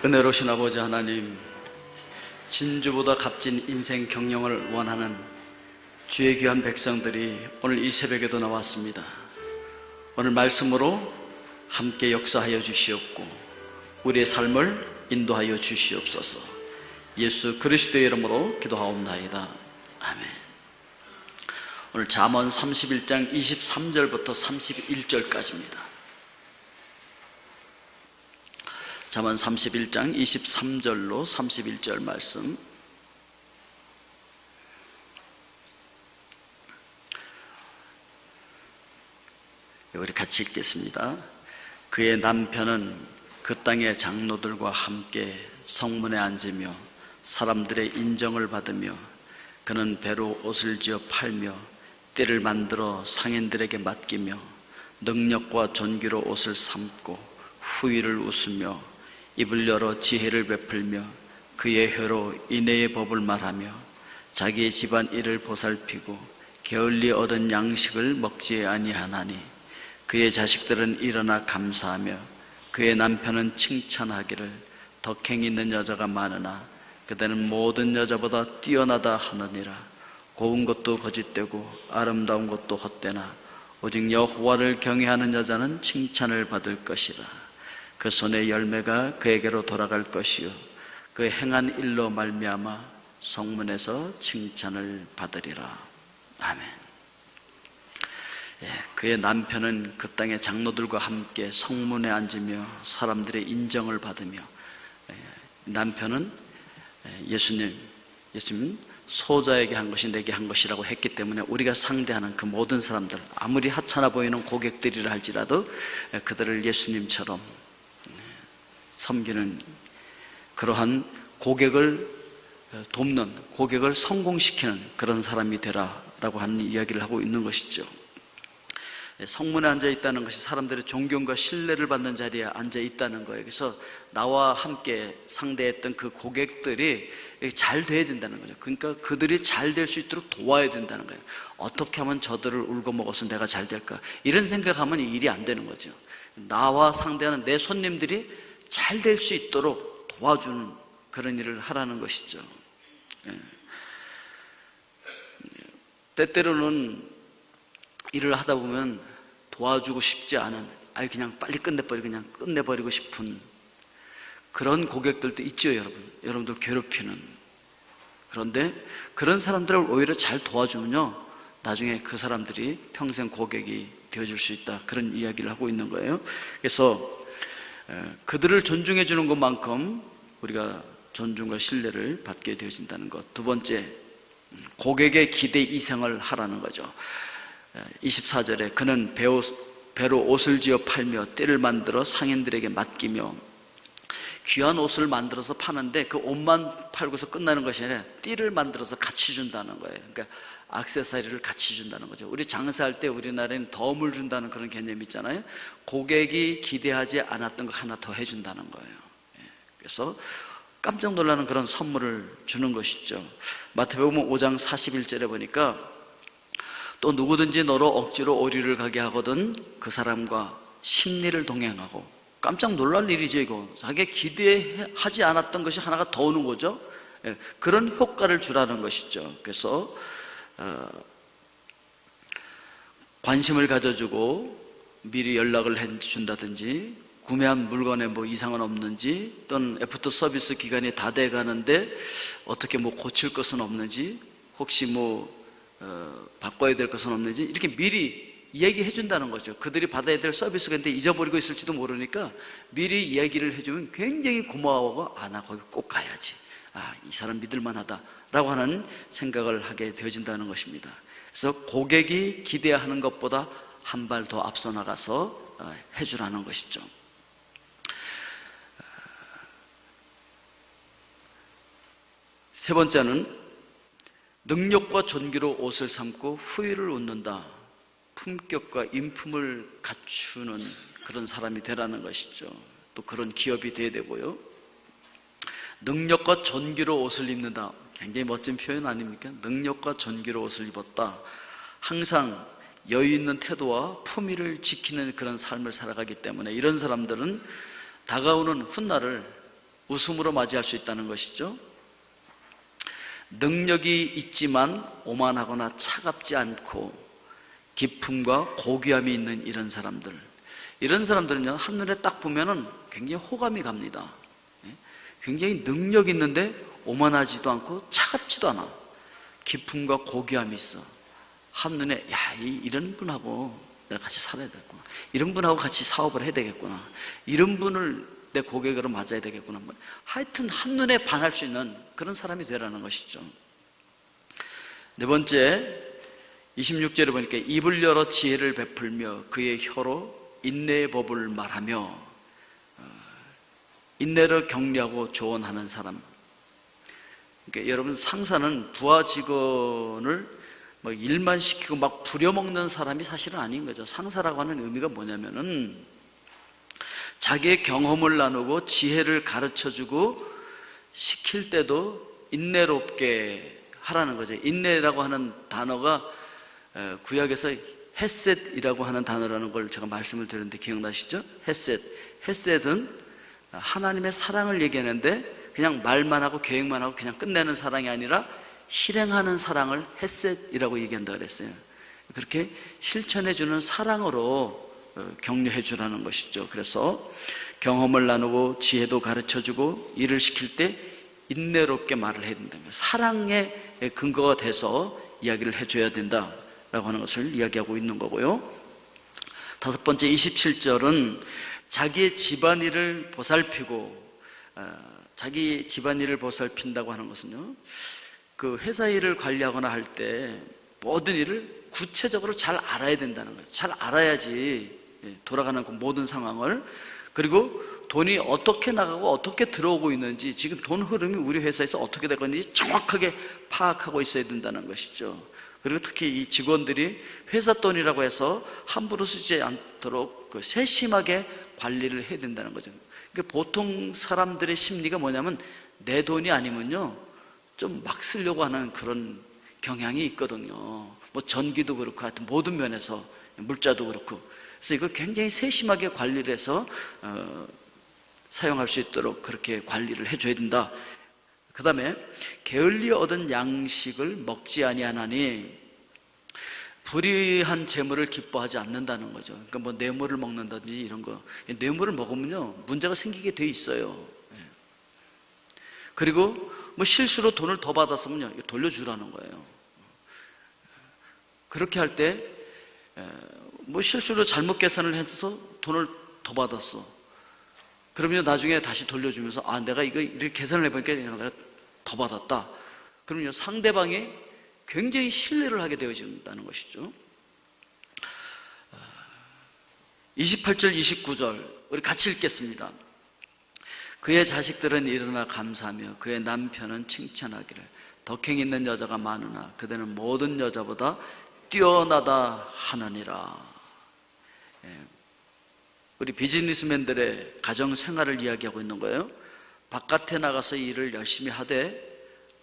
은혜로우신 아버지 하나님, 진주보다 값진 인생 경영을 원하는 주의 귀한 백성들이 오늘 이 새벽에도 나왔습니다. 오늘 말씀으로 함께 역사하여 주시옵고 우리의 삶을 인도하여 주시옵소서. 예수 그리스도의 이름으로 기도하옵나이다. 아멘. 오늘 잠언 31장 23절부터 31절까지입니다. 잠언 31장 23절로 31절 말씀. 우리 같이 읽겠습니다. 그의 남편은 그 땅의 장로들과 함께 성문에 앉으며 사람들의 인정을 받으며 그는 배로 옷을 지어 팔며 띠를 만들어 상인들에게 맡기며 능력과 존귀로 옷을 삼고 후의를 웃으며 입을 열어 지혜를 베풀며 그의 혀로 인애의 법을 말하며 자기의 집안 일을 보살피고 게을리 얻은 양식을 먹지 아니하나니 그의 자식들은 일어나 감사하며 그의 남편은 칭찬하기를 덕행 있는 여자가 많으나 그대는 모든 여자보다 뛰어나다 하느니라. 고운 것도 거짓되고 아름다운 것도 헛되나 오직 여호와를 경외하는 여자는 칭찬을 받을 것이라. 그 손의 열매가 그에게로 돌아갈 것이요 그 행한 일로 말미암아 성문에서 칭찬을 받으리라. 아멘. 그의 남편은 그 땅의 장로들과 함께 성문에 앉으며 사람들의 인정을 받으며, 남편은 예수님 소자에게 한 것이 내게 한 것이라고 했기 때문에 우리가 상대하는 그 모든 사람들, 아무리 하찮아 보이는 고객들이라 할지라도 그들을 예수님처럼 섬기는, 그러한 고객을 돕는, 고객을 성공시키는 그런 사람이 되라라고 하는 이야기를 하고 있는 것이죠. 성문에 앉아 있다는 것이 사람들의 존경과 신뢰를 받는 자리에 앉아 있다는 거예요. 그래서 나와 함께 상대했던 그 고객들이 잘 돼야 된다는 거죠. 그러니까 그들이 잘 될 수 있도록 도와야 된다는 거예요. 어떻게 하면 저들을 울고 먹어서 내가 잘 될까, 이런 생각하면 일이 안 되는 거죠. 나와 상대하는 내 손님들이 잘 될 수 있도록 도와주는 그런 일을 하라는 것이죠. 때때로는 일을 하다 보면 도와주고 싶지 않은, 그냥 빨리 끝내버리고 싶은 그런 고객들도 있죠. 여러분들 괴롭히는. 그런데 그런 사람들을 오히려 잘 도와주면요, 나중에 그 사람들이 평생 고객이 되어줄 수 있다, 그런 이야기를 하고 있는 거예요. 그래서 그들을 존중해 주는 것만큼 우리가 존중과 신뢰를 받게 되어진다는 것. 두 번째, 고객의 기대 이상을 하라는 거죠. 24절에 그는 배로 옷을 지어 팔며 띠를 만들어 상인들에게 맡기며, 귀한 옷을 만들어서 파는데 그 옷만 팔고서 끝나는 것이 아니라 띠를 만들어서 같이 준다는 거예요. 그러니까 액세서리를 같이 준다는 거죠. 우리 장사할 때 우리나라에는 덤을 준다는 그런 개념이 있잖아요. 고객이 기대하지 않았던 거 하나 더 해준다는 거예요. 그래서 깜짝 놀라는 그런 선물을 주는 것이죠. 마태복음 5장 41절에 보니까 또 누구든지 너로 억지로 오리를 가게 하거든 그 사람과 심리를 동행하고, 깜짝 놀랄 일이죠. 이거 자기가 기대하지 않았던 것이 하나가 더 오는 거죠. 그런 효과를 주라는 것이죠. 그래서 관심을 가져주고 미리 연락을 해준다든지, 구매한 물건에 뭐 이상은 없는지, 또는 애프터 서비스 기간이 다 돼 가는데 어떻게 뭐 고칠 것은 없는지, 혹시 바꿔야 될 것은 없는지, 이렇게 미리 얘기해 준다는 거죠. 그들이 받아야 될 서비스가 있는데 잊어버리고 있을지도 모르니까 미리 이야기를 해주면 굉장히 고마워하고, 나 거기 꼭 가야지, 이 사람 믿을만하다 라고 하는 생각을 하게 되어진다는 것입니다. 그래서 고객이 기대하는 것보다 한 발 더 앞서 나가서 해주라는 것이죠. 세 번째는 능력과 존귀로 옷을 삼고 후의를 웃는다. 품격과 인품을 갖추는 그런 사람이 되라는 것이죠. 또 그런 기업이 돼야 되고요. 능력과 존귀로 옷을 입는다. 굉장히 멋진 표현 아닙니까? 능력과 존귀로 옷을 입었다. 항상 여유 있는 태도와 품위를 지키는 그런 삶을 살아가기 때문에 이런 사람들은 다가오는 훗날을 웃음으로 맞이할 수 있다는 것이죠. 능력이 있지만 오만하거나 차갑지 않고 기품과 고귀함이 있는 이런 사람들은요, 한눈에 딱 보면은 굉장히 호감이 갑니다. 굉장히 능력 있는데 오만하지도 않고 차갑지도 않아. 기품과 고귀함이 있어. 한눈에 이런 분하고 내가 같이 살아야 되겠구나, 이런 분하고 같이 사업을 해야 되겠구나, 이런 분을 내 고객으로 맞아야 되겠구나. 하여튼 한눈에 반할 수 있는 그런 사람이 되라는 것이죠. 네 번째, 26절에 보니까 입을 열어 지혜를 베풀며 그의 혀로 인내의 법을 말하며, 인내를 격려하고 조언하는 사람. 그러니까 여러분, 상사는 부하 직원을 일만 시키고 막 부려먹는 사람이 사실은 아닌 거죠. 상사라고 하는 의미가 뭐냐면은 자기의 경험을 나누고 지혜를 가르쳐주고 시킬 때도 인내롭게 하라는 거죠. 인내라고 하는 단어가 구약에서 헤셋이라고 하는 단어라는 걸 제가 말씀을 드렸는데 기억나시죠? 헤셋은 하나님의 사랑을 얘기하는데 그냥 말만 하고 계획만 하고 그냥 끝내는 사랑이 아니라 실행하는 사랑을 헤셋이라고 얘기한다 그랬어요. 그렇게 실천해주는 사랑으로 격려해 주라는 것이죠. 그래서 경험을 나누고 지혜도 가르쳐주고 일을 시킬 때 인내롭게 말을 해야 된다. 사랑의 근거가 돼서 이야기를 해줘야 된다라고 하는 것을 이야기하고 있는 거고요. 다섯 번째, 27절은 자기의 집안일을 보살피고, 자기 집안일을 보살핀다고 하는 것은요, 그 회사 일을 관리하거나 할 때 모든 일을 구체적으로 잘 알아야 된다는 거예요. 잘 알아야지 돌아가는 그 모든 상황을, 그리고 돈이 어떻게 나가고 어떻게 들어오고 있는지, 지금 돈 흐름이 우리 회사에서 어떻게 되고 있는지 정확하게 파악하고 있어야 된다는 것이죠. 그리고 특히 이 직원들이 회사 돈이라고 해서 함부로 쓰지 않도록 그 세심하게 관리를 해야 된다는 거죠. 그러니까 보통 사람들의 심리가 뭐냐면 내 돈이 아니면요 좀 막 쓰려고 하는 그런 경향이 있거든요. 뭐 전기도 그렇고 하여튼 모든 면에서, 물자도 그렇고. 그래서 이거 굉장히 세심하게 관리를 해서 사용할 수 있도록 그렇게 관리를 해줘야 된다. 그 다음에 게을리 얻은 양식을 먹지 아니하나니 불의한 재물을 기뻐하지 않는다는 거죠. 그러니까 뭐 뇌물을 먹는다든지 이런 거, 뇌물을 먹으면요 문제가 생기게 돼 있어요. 그리고 뭐 실수로 돈을 더 받았으면요 돌려주라는 거예요. 그렇게 할 때 뭐 실수로 잘못 계산을 해서 돈을 더 받았어. 그러면 나중에 다시 돌려주면서 내가 이거 이렇게 계산을 해보니까 내가 더 받았다. 그러면 상대방이 굉장히 신뢰를 하게 되어진다는 것이죠. 28절 29절 우리 같이 읽겠습니다. 그의 자식들은 일어나 감사하며 그의 남편은 칭찬하기를 덕행 있는 여자가 많으나 그대는 모든 여자보다 뛰어나다 하느니라. 우리 비즈니스맨들의 가정 생활을 이야기하고 있는 거예요. 바깥에 나가서 일을 열심히 하되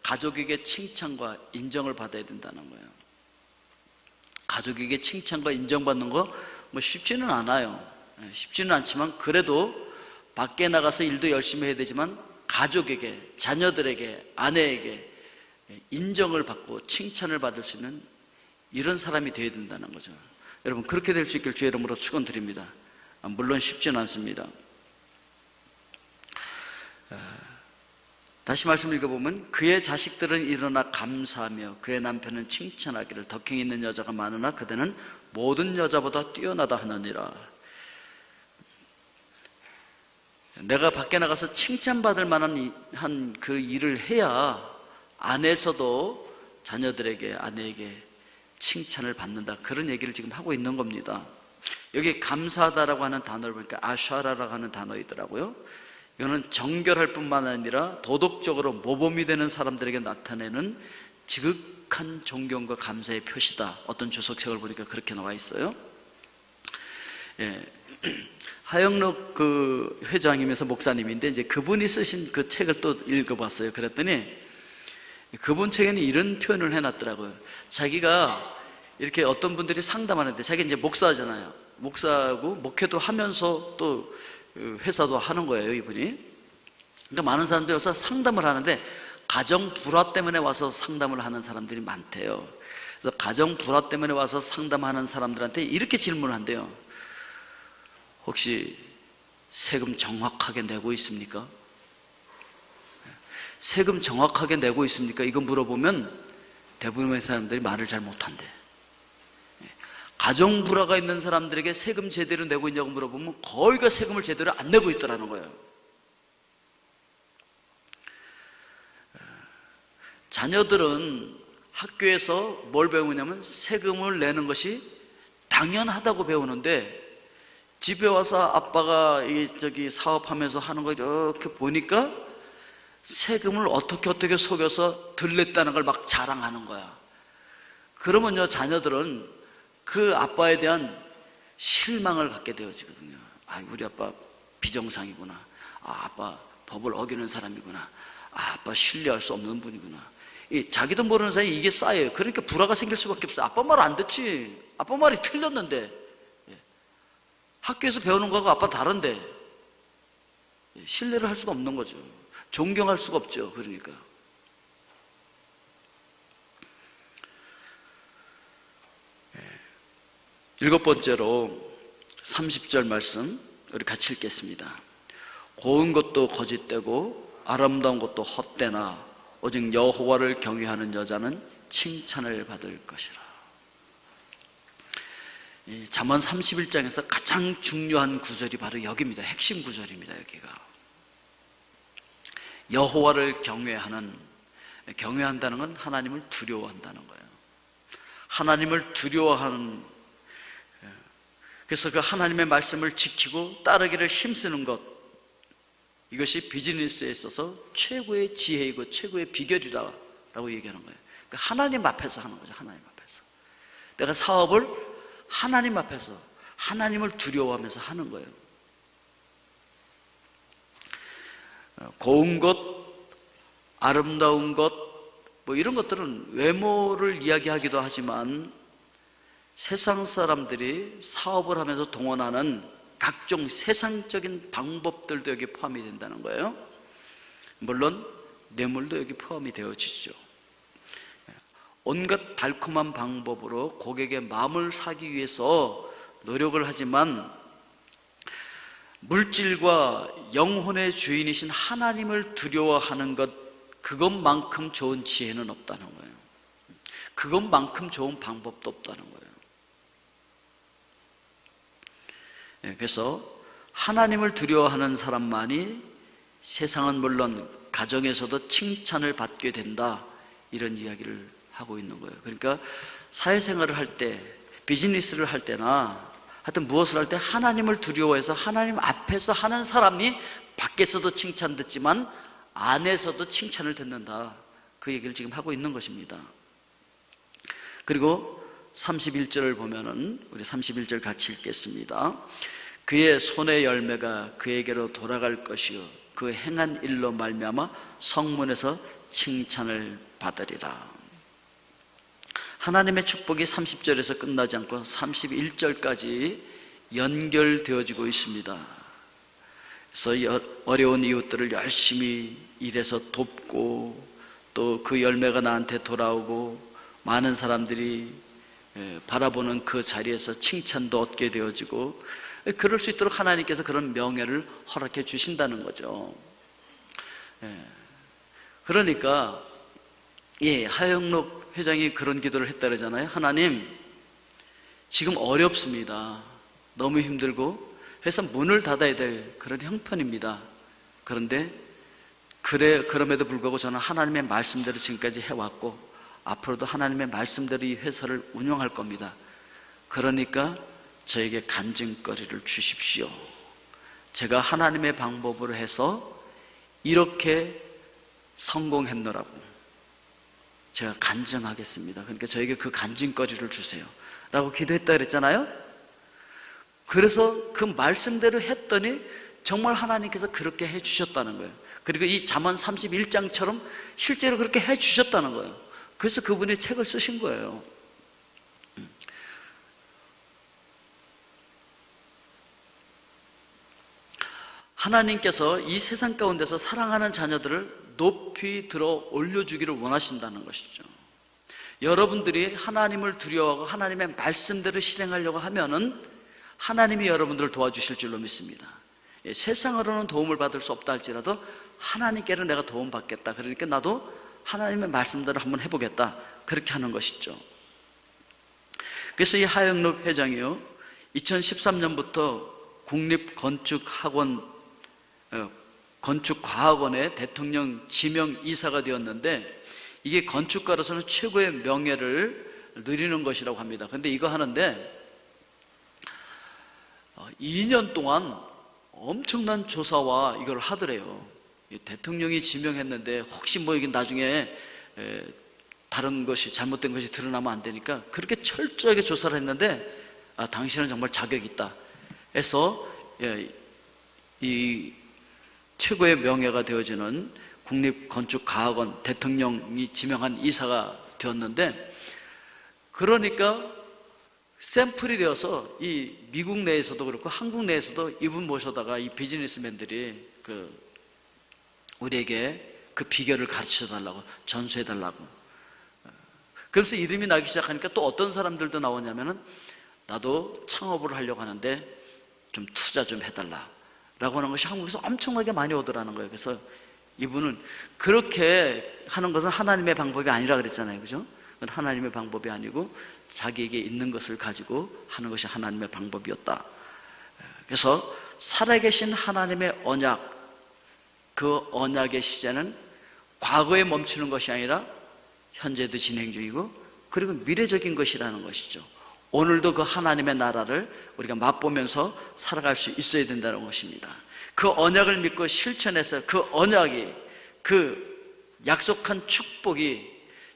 가족에게 칭찬과 인정을 받아야 된다는 거예요. 가족에게 칭찬과 인정받는 거 뭐 쉽지는 않아요. 쉽지는 않지만 그래도 밖에 나가서 일도 열심히 해야 되지만 가족에게, 자녀들에게, 아내에게 인정을 받고 칭찬을 받을 수 있는 이런 사람이 되어야 된다는 거죠. 여러분 그렇게 될 수 있길 주의 이름으로 축원드립니다. 물론 쉽지는 않습니다. 다시 말씀 읽어보면 그의 자식들은 일어나 감사하며 그의 남편은 칭찬하기를 덕행 있는 여자가 많으나 그대는 모든 여자보다 뛰어나다 하느니라. 내가 밖에 나가서 칭찬받을 만한 한 그 일을 해야 안에서도 자녀들에게, 아내에게 칭찬을 받는다. 그런 얘기를 지금 하고 있는 겁니다. 여기 감사하다라고 하는 단어를 보니까 아샤라라고 하는 단어이더라고요. 이거는 정결할 뿐만 아니라 도덕적으로 모범이 되는 사람들에게 나타내는 지극한 존경과 감사의 표시다. 어떤 주석책을 보니까 그렇게 나와 있어요. 하영록 그 회장이면서 목사님인데 이제 그분이 쓰신 그 책을 또 읽어봤어요. 그랬더니 그분 책에는 이런 표현을 해놨더라고요. 자기가 이렇게 어떤 분들이 상담하는데 자기 이제 목사잖아요. 목사하고 목회도 하면서 또 회사도 하는 거예요, 이분이. 그러니까 많은 사람들이 와서 상담을 하는데 가정 불화 때문에 와서 상담을 하는 사람들이 많대요. 그래서 가정 불화 때문에 와서 상담하는 사람들한테 이렇게 질문을 한대요. 혹시 세금 정확하게 내고 있습니까? 세금 정확하게 내고 있습니까? 이거 물어보면 대부분의 사람들이 말을 잘 못한대. 가정 불화가 있는 사람들에게 세금 제대로 내고 있냐고 물어보면 거의가 세금을 제대로 안 내고 있더라는 거예요. 자녀들은 학교에서 뭘 배우냐면 세금을 내는 것이 당연하다고 배우는데 집에 와서 아빠가 사업하면서 하는 거 이렇게 보니까 세금을 어떻게 속여서 덜 냈다는 걸 막 자랑하는 거야. 그러면요, 자녀들은 그 아빠에 대한 실망을 갖게 되어지거든요. 아, 우리 아빠 비정상이구나. 아, 아빠 법을 어기는 사람이구나. 아, 아빠 신뢰할 수 없는 분이구나. 자기도 모르는 사이에 이게 쌓여요. 그러니까 불화가 생길 수밖에 없어요. 아빠 말 안 듣지. 아빠 말이 틀렸는데. 학교에서 배우는 거하고 아빠 다른데 신뢰를 할 수가 없는 거죠. 존경할 수가 없죠. 그러니까 일곱 번째로 30절 말씀 우리 같이 읽겠습니다. 고운 것도 거짓되고 아름다운 것도 헛되나 오직 여호와를 경외하는 여자는 칭찬을 받을 것이라. 잠언 31장에서 가장 중요한 구절이 바로 여기입니다. 핵심 구절입니다. 여기가 여호와를 경외한다는 건 하나님을 두려워한다는 거예요. 하나님을 두려워하는, 그래서 그 하나님의 말씀을 지키고 따르기를 힘쓰는 것, 이것이 비즈니스에 있어서 최고의 지혜이고 최고의 비결이라고 얘기하는 거예요. 그러니까 하나님 앞에서 하는 거죠. 하나님 앞에서 내가 사업을 하나님 앞에서 하나님을 두려워하면서 하는 거예요. 고운 것, 아름다운 것, 뭐 이런 것들은 외모를 이야기하기도 하지만 세상 사람들이 사업을 하면서 동원하는 각종 세상적인 방법들도 여기 포함이 된다는 거예요. 물론 뇌물도 여기 포함이 되어지죠. 온갖 달콤한 방법으로 고객의 마음을 사기 위해서 노력을 하지만 물질과 영혼의 주인이신 하나님을 두려워하는 것, 그것만큼 좋은 지혜는 없다는 거예요. 그것만큼 좋은 방법도 없다는 거예요. 그래서 하나님을 두려워하는 사람만이 세상은 물론 가정에서도 칭찬을 받게 된다, 이런 이야기를 하고 있는 거예요. 그러니까 사회생활을 할 때, 비즈니스를 할 때나 하여튼 무엇을 할 때 하나님을 두려워해서 하나님 앞에서 하는 사람이 밖에서도 칭찬 듣지만 안에서도 칭찬을 듣는다, 그 얘기를 지금 하고 있는 것입니다. 그리고 31절을 보면은 우리 31절 같이 읽겠습니다. 그의 손의 열매가 그에게로 돌아갈 것이요 그 행한 일로 말미암아 성문에서 칭찬을 받으리라. 하나님의 축복이 30절에서 끝나지 않고 31절까지 연결되어지고 있습니다. 그래서 어려운 이웃들을 열심히 일해서 돕고 또 그 열매가 나한테 돌아오고 많은 사람들이 바라보는 그 자리에서 칭찬도 얻게 되어지고, 그럴 수 있도록 하나님께서 그런 명예를 허락해 주신다는 거죠. 그러니까 하영록 회장이 그런 기도를 했다 그러잖아요. 하나님, 지금 어렵습니다. 너무 힘들고 해서 문을 닫아야 될 그런 형편입니다. 그런데 그럼에도 불구하고 저는 하나님의 말씀대로 지금까지 해왔고 앞으로도 하나님의 말씀대로 이 회사를 운영할 겁니다. 그러니까 저에게 간증거리를 주십시오. 제가 하나님의 방법으로 해서 이렇게 성공했노라고 제가 간증하겠습니다. 그러니까 저에게 그 간증거리를 주세요 라고 기도했다 그랬잖아요. 그래서 그 말씀대로 했더니 정말 하나님께서 그렇게 해주셨다는 거예요. 그리고 이 잠언 31장처럼 실제로 그렇게 해주셨다는 거예요. 그래서 그분이 책을 쓰신 거예요. 하나님께서 이 세상 가운데서 사랑하는 자녀들을 높이 들어 올려주기를 원하신다는 것이죠. 여러분들이 하나님을 두려워하고 하나님의 말씀대로 실행하려고 하면은 하나님이 여러분들을 도와주실 줄로 믿습니다. 세상으로는 도움을 받을 수 없다 할지라도 하나님께는 내가 도움 받겠다. 그러니까 나도 하나님의 말씀대로 한번 해보겠다. 그렇게 하는 것이죠. 그래서 이 하영록 회장이요, 2013년부터 건축과학원의 대통령 지명 이사가 되었는데, 이게 건축가로서는 최고의 명예를 누리는 것이라고 합니다. 근데 이거 하는데 2년 동안 엄청난 조사와 이걸 하더래요. 대통령이 지명했는데 혹시 뭐 이게 나중에 다른 것이 잘못된 것이 드러나면 안 되니까 그렇게 철저하게 조사를 했는데, 당신은 정말 자격이 있다 해서 이 최고의 명예가 되어지는 국립건축과학원 대통령이 지명한 이사가 되었는데, 그러니까 샘플이 되어서 이 미국 내에서도 그렇고 한국 내에서도 이분 모셔다가 이 비즈니스맨들이 우리에게 그 비결을 가르쳐 달라고, 전수해 달라고. 그래서 이름이 나기 시작하니까 또 어떤 사람들도 나오냐면은, 나도 창업을 하려고 하는데 좀 투자 좀 해달라 라고 하는 것이 한국에서 엄청나게 많이 오더라는 거예요. 그래서 이분은 그렇게 하는 것은 하나님의 방법이 아니라 그랬잖아요. 그죠? 하나님의 방법이 아니고 자기에게 있는 것을 가지고 하는 것이 하나님의 방법이었다. 그래서 살아계신 하나님의 언약, 그 언약의 시제는 과거에 멈추는 것이 아니라 현재도 진행 중이고, 그리고 미래적인 것이라는 것이죠. 오늘도 그 하나님의 나라를 우리가 맛보면서 살아갈 수 있어야 된다는 것입니다. 그 언약을 믿고 실천해서 그 언약이, 그 약속한 축복이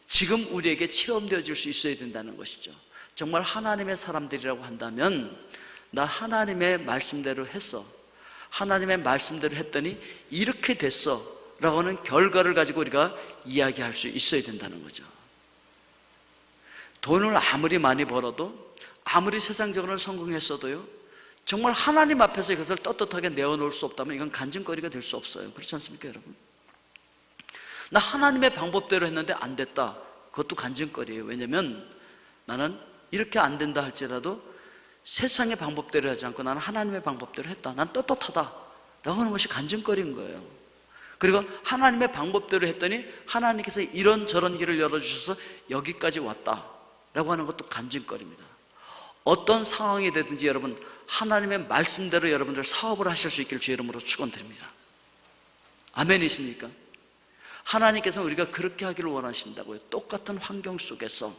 지금 우리에게 체험되어질 수 있어야 된다는 것이죠. 정말 하나님의 사람들이라고 한다면, 나 하나님의 말씀대로 했어, 하나님의 말씀대로 했더니 이렇게 됐어 라고 하는 결과를 가지고 우리가 이야기할 수 있어야 된다는 거죠. 돈을 아무리 많이 벌어도, 아무리 세상적으로는 성공했어도요, 정말 하나님 앞에서 이것을 떳떳하게 내어놓을 수 없다면 이건 간증거리가 될 수 없어요. 그렇지 않습니까, 여러분? 나 하나님의 방법대로 했는데 안 됐다, 그것도 간증거리예요. 왜냐하면 나는 이렇게 안 된다 할지라도 세상의 방법대로 하지 않고 나는 하나님의 방법대로 했다, 난 떳떳하다 라고 하는 것이 간증거리인 거예요. 그리고 하나님의 방법대로 했더니 하나님께서 이런저런 길을 열어주셔서 여기까지 왔다 라고 하는 것도 간증거리입니다. 어떤 상황이 되든지 여러분, 하나님의 말씀대로 여러분들 사업을 하실 수 있기를 주의 이름으로 축원드립니다. 아멘이십니까? 하나님께서는 우리가 그렇게 하기를 원하신다고요. 똑같은 환경 속에서,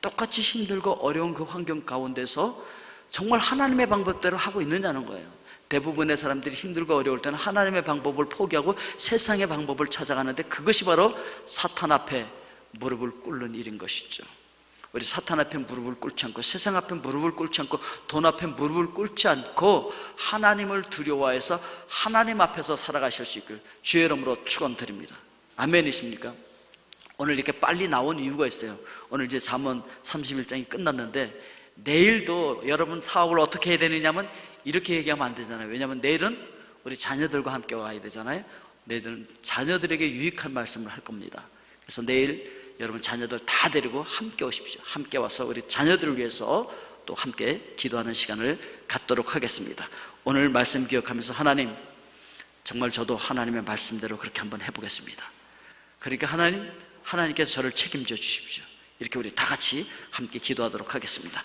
똑같이 힘들고 어려운 그 환경 가운데서 정말 하나님의 방법대로 하고 있느냐는 거예요. 대부분의 사람들이 힘들고 어려울 때는 하나님의 방법을 포기하고 세상의 방법을 찾아가는데, 그것이 바로 사탄 앞에 무릎을 꿇는 일인 것이죠. 우리 사탄 앞에 무릎을 꿇지 않고, 세상 앞에 무릎을 꿇지 않고, 돈 앞에 무릎을 꿇지 않고 하나님을 두려워해서 하나님 앞에서 살아가실 수 있기를 주의 이름으로 축원드립니다. 아멘이십니까? 오늘 이렇게 빨리 나온 이유가 있어요. 오늘 이제 잠언 31장이 끝났는데, 내일도 여러분 사업을 어떻게 해야 되느냐면 이렇게 얘기하면 안 되잖아요. 왜냐하면 내일은 우리 자녀들과 함께 와야 되잖아요. 내일은 자녀들에게 유익한 말씀을 할 겁니다. 그래서 내일 여러분 자녀들 다 데리고 함께 오십시오. 함께 와서 우리 자녀들을 위해서 또 함께 기도하는 시간을 갖도록 하겠습니다. 오늘 말씀 기억하면서, 하나님, 정말 저도 하나님의 말씀대로 그렇게 한번 해보겠습니다. 그러니까 하나님께서 저를 책임져 주십시오. 이렇게 우리 다 같이 함께 기도하도록 하겠습니다.